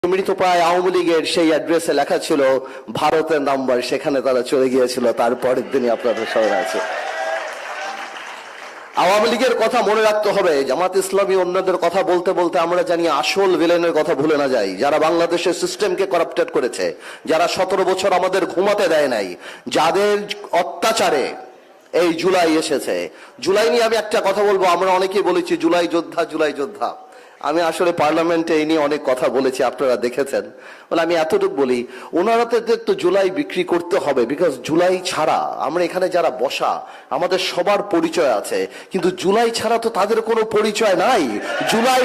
মৃতপ্রায় আওয়ামী লীগের সেই অ্যাড্রেসে লেখা ছিল ভারতের নাম্বার, সেখানে তারা চলে গিয়েছিল। তারপরের দিনই আপনাদের স্মরণ আছে। আওয়ামী লীগের কথা মনে রাখতে হবে। জামাত ইসলামী অন্যদের কথা বলতে বলতে আমরা জানি আসল ভিলেনের কথা ভুলে না যাই, যারা বাংলাদেশের সিস্টেমকে করাপ্টেড করেছে, যারা 17 বছর আমাদের ঘুমাতে দেয় নাই, যাদের অত্যাচারে এই জুলাই এসেছে। জুলাই নিয়ে আমি একটা কথা বলবো। আমরা অনেকেই বলেছি জুলাই যোদ্ধা, জুলাই যোদ্ধা। আমি আসলে পার্লামেন্টে এই নিয়ে অনেক কথা বলেছি, আপনারা দেখেছেন। বলে আমি এতটুকু বলি, ওনারা তো জুলাই বিক্রি করতে হবে, বিকজ জুলাই ছাড়া আমরা এখানে যারা বসা আমাদের সবার পরিচয় আছে, কিন্তু জুলাই ছাড়া তো তাদের কোনো পরিচয় নাই। জুলাই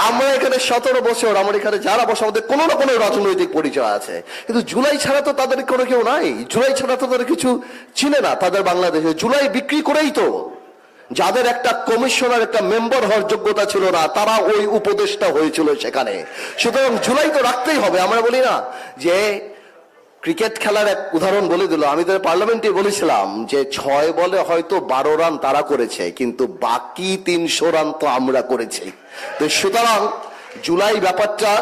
আমরা এখানে 17 বছর আমরা এখানে যারা বসে আমাদের কোনো না কোনো রাজনৈতিক পরিচয় আছে, কিন্তু জুলাই ছাড়া তো তাদের কোনো কেউ নাই। জুলাই ছাড়া তো তাদের কিছু চিনে না তাদের বাংলাদেশে। জুলাই বিক্রি করেই তো যাদের একটা কমিশনার একটা মেম্বার হওয়ার যোগ্যতা ছিল না, তারা ওই উপদেষ্টা হয়েছিল সেখানে। সুতরাং জুলাই তো রাখতেই হবে। আমরা বলি না যে ক্রিকেট খেলার এক উদাহরণ বলে দিল। আমি তো পার্লামেন্টে বলেছিলাম যে 6 বলে হয়তো 12 রান তারা করেছে, কিন্তু বাকি 300 রান তো আমরা করেছি। তো সুতরাং জুলাই ব্যাপারটা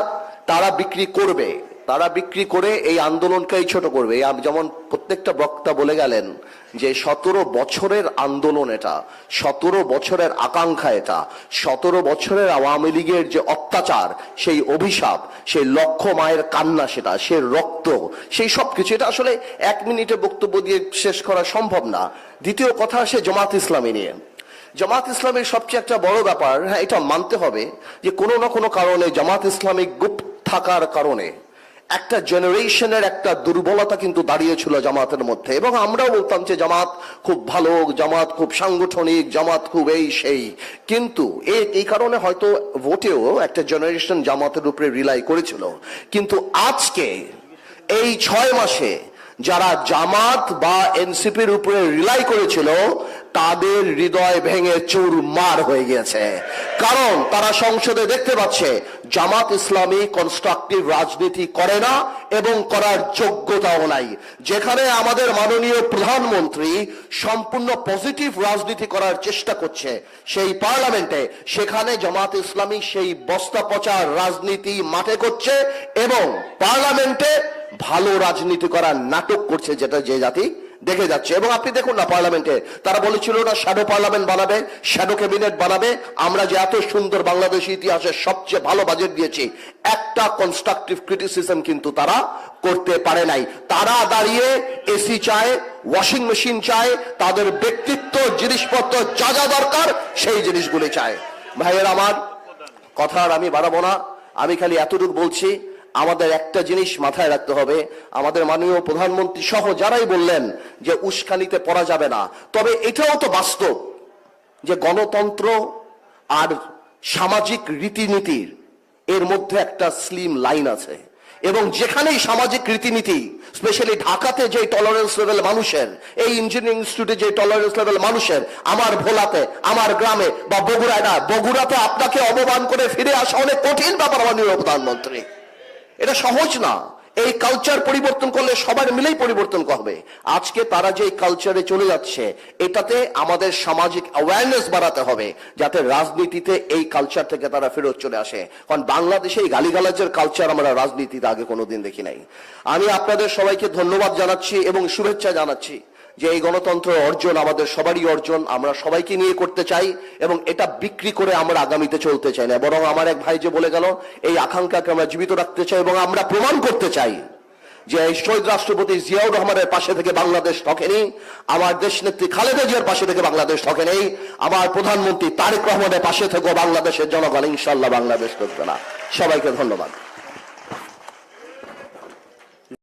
তারা বিক্রি করবে, তারা বিক্রি করে এই আন্দোলনকেই ছোট করবে। যেমন প্রত্যেকটা বক্তা বলে গেলেন যে 17 বছরের আন্দোলন এটা, 17 বছরের আকাঙ্ক্ষা এটা, 17 বছরের আওয়ামী লীগের যে অত্যাচার, সেই অভিশাপ, সেই লক্ষ মায়ের কান্না, সেটা সে রক্ত, সেই সবকিছু, এটা আসলে 1 মিনিটে বক্তব্য দিয়ে শেষ করা সম্ভব না। দ্বিতীয় কথা আসে জামাত ইসলামী নিয়ে। জামাত ইসলামের সবচেয়ে একটা বড় ব্যাপার, হ্যাঁ এটা মানতে হবে যে কোনো না কোনো কারণে জামাত ইসলামী গুপ্ত থাকার কারণে একটা জেনারেশনের একটা দুর্বলতা কিন্তু দাঁড়িয়েছিল জামাতের মধ্যে। এবং আমরাও বলতাম যে জামাত খুব ভালো, জামাত খুব সাংগঠনিক, জামাত খুব এই সেই, কিন্তু এই কারণে হয়তো ভোটেও একটা জেনারেশন জামাতের উপরে রিলাই করেছিল। কিন্তু আজকে এই 6 মাসে যারা জামাত বা এনসিপির উপরে রিলাই করেছিল, তাদের হৃদয় ভেঙে চুরমার হয়ে গেছে। কারণ তারা সংসদে দেখতে পাচ্ছে জামাত ইসলামী কনস্ট্রাকটিভ রাজনীতি করে না এবং করার যোগ্যতাও নাই। যেখানে আমাদের মাননীয় প্রধানমন্ত্রী সম্পূর্ণ পজিটিভ রাজনীতি করার চেষ্টা করছে সেই পার্লামেন্টে, সেখানে জামাত ইসলামী সেই বস্তা পচার রাজনীতি মাঠে করছে এবং পার্লামেন্টে ভালো রাজনীতি করার নাটক করছে, যেটা যে জাতি দেখে যাচ্ছে। এবং আপনি দেখুন না, পার্লামেন্টে তারা বলেছিল না শ্যাডো পার্লামেন্ট বানাবে, শ্যাডো ক্যাবিনেট বানাবে। আমরা যে এত সুন্দর বাংলাদেশ ইতিহাসের সবচেয়ে ভালো বাজেট দিয়েছি, একটা কনস্ট্রাকটিভ ক্রিটিসিজম কিন্তু তারা করতে পারে নাই। তারা দাঁড়িয়ে এসি চায়, ওয়াশিং মেশিন চায়, তাদের ব্যক্তিত্ব জিনিসপত্র যা যা দরকার সেই জিনিসগুলি চায়। ভাইয়ের আমার কথা আর আমি বাড়াবো না, আমি খালি এতটুকু বলছি, আমাদের একটা জিনিস মাথায় রাখতে হবে। আমাদের মাননীয় প্রধানমন্ত্রী সহ যারাই বললেন যে উস্কানিতে পড়া যাবে না, তবে এটাও তো বাস্তব যে গণতন্ত্র আর সামাজিক রীতিনীতির এর মধ্যে একটা স্লিম লাইন আছে। এবং যেখানেই সামাজিক রীতিনীতি, স্পেশালি ঢাকাতে যে টলারেন্স লেভেল মানুষের, এই ইঞ্জিনিয়ারিং ইনস্টিটিউটে যে টলারেন্স লেভেল মানুষের, আমার ভোলাতে, আমার গ্রামে বা বগুড়ায় না, বগুড়াতে আপনাকে অবমান করে ফিরে আসা অনেক কঠিন ব্যাপার মাননীয় প্রধানমন্ত্রী। এটা সহজ না। এই কালচার পরিবর্তন করলে সবার মিলেই পরিবর্তন হবে। আজকে তারা যে কালচারে চলে যাচ্ছে, এটাতে আমাদের সামাজিক অ্যাওয়ারনেস বাড়াতে হবে, যাতে রাজনীতিতে এই কালচার থেকে তারা ফেরত চলে আসে। কারণ বাংলাদেশে এই গালিগালাজের কালচার আমরা রাজনীতিতে আগে কোনোদিন দেখি নাই। আমি আপনাদের সবাইকে ধন্যবাদ জানাচ্ছি এবং শুভেচ্ছা জানাচ্ছি যে এই গণতন্ত্র অর্জন আমাদের সবারই অর্জন, আমরা সবাইকে নিয়ে করতে চাই এবং এটা বিক্রি করে আমরা আগামীতে চলতে চাই না। বরং আমার এক ভাই যে বলে গেল, এই আকাঙ্ক্ষাকে আমরা জীবিত রাখতে চাই এবং আমরা প্রমাণ করতে চাই যে এই শহীদ রাষ্ট্রপতি জিয়াউর রহমানের পাশে থেকে বাংলাদেশ ঠকেনি, আমার দেশনেত্রী খালেদা জিয়ার পাশে থেকে বাংলাদেশ ঠকেনি, আমার প্রধানমন্ত্রী তারেক রহমানের পাশে থেকেও বাংলাদেশের জনগণ ইনশাল্লাহ বাংলাদেশ করবে না। সবাইকে ধন্যবাদ।